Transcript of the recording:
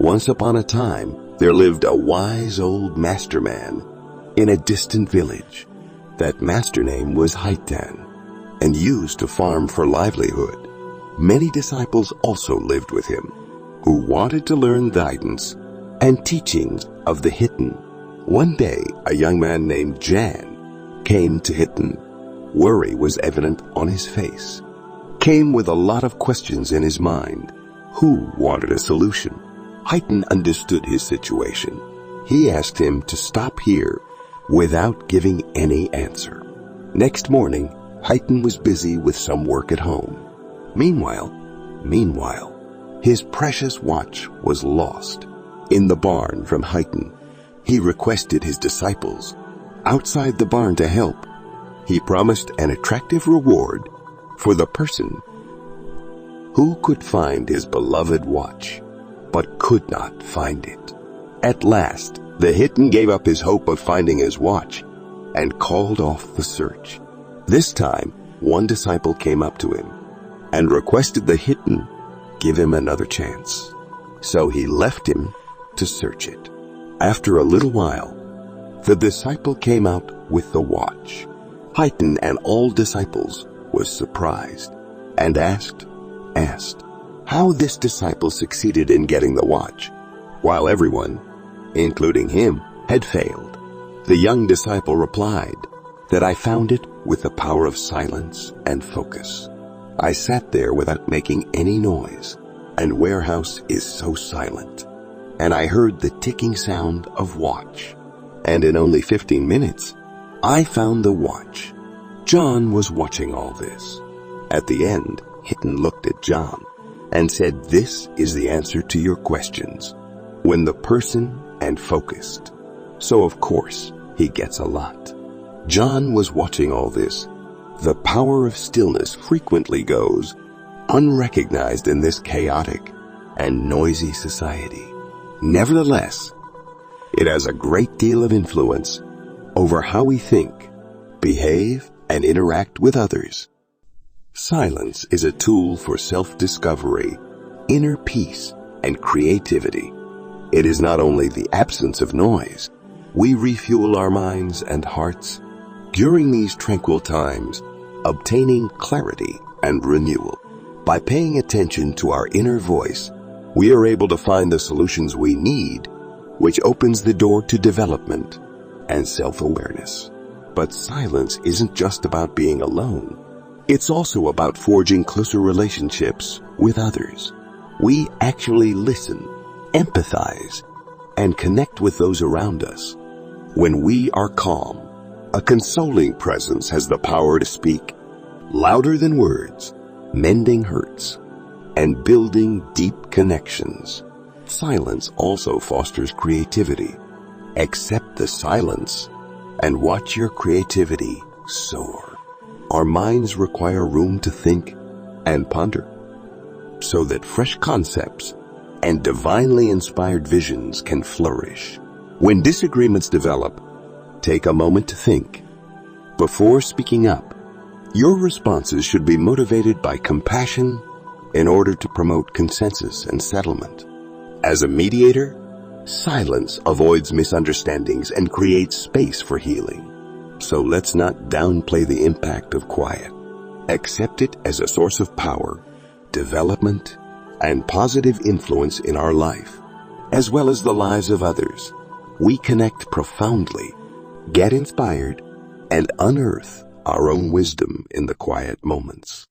Once upon a time, there lived a wise old master man in a distant village. That master name was Haitan, and used to farm for livelihood. Many disciples also lived with him, who wanted to learn guidance and teachings of the Hiten. One day, a young man named Jan came to Hiten. Worry was evident on his face. Came with a lot of questions in his mind. Who wanted a solution? Haitan understood his situation. He asked him to stop here without giving any answer. Next morning, Haitan was busy with some work at home. Meanwhile, his precious watch was lost in the barn from Haitan. He requested his disciples outside the barn to help. He promised an attractive reward for the person who could find his beloved watch, but could not find it. At last, the Hiten gave up his hope of finding his watch and called off the search. This time, one disciple came up to him and requested the Hiten give him another chance. So he left him to search it. After a little while, the disciple came out with the watch. Haitan and all disciples was surprised and asked how this disciple succeeded in getting the watch, while everyone, including him, had failed. The young disciple replied that I found it with the power of silence and focus. I sat there without making any noise, and warehouse is so silent, and I heard the ticking sound of watch, and in only 15 minutes, I found the watch. John was watching all this. At the end, Hiten looked at John and said, this is the answer to your questions. When the person and focused. So of course, he gets a lot. John was watching all this. The power of stillness frequently goes unrecognized in this chaotic and noisy society. Nevertheless, it has a great deal of influence over how we think, behave, and interact with others. Silence is a tool for self-discovery, inner peace, and creativity. It is not only the absence of noise. We refuel our minds and hearts during these tranquil times, obtaining clarity and renewal. By paying attention to our inner voice, we are able to find the solutions we need, which opens the door to development and self-awareness. But silence isn't just about being alone. It's also about forging closer relationships with others. We actually listen, empathize, and connect with those around us. When we are calm, a consoling presence has the power to speak louder than words, mending hurts, and building deep connections. Silence also fosters creativity. Accept the silence and watch your creativity soar. Our minds require room to think and ponder, so that fresh concepts and divinely inspired visions can flourish. When disagreements develop, take a moment to think. Before speaking up, your responses should be motivated by compassion in order to promote consensus and settlement. As a mediator, silence avoids misunderstandings and creates space for healing. So let's not downplay the impact of quiet. Accept it as a source of power, development, and positive influence in our life, as well as the lives of others. We connect profoundly, get inspired, and unearth our own wisdom in the quiet moments.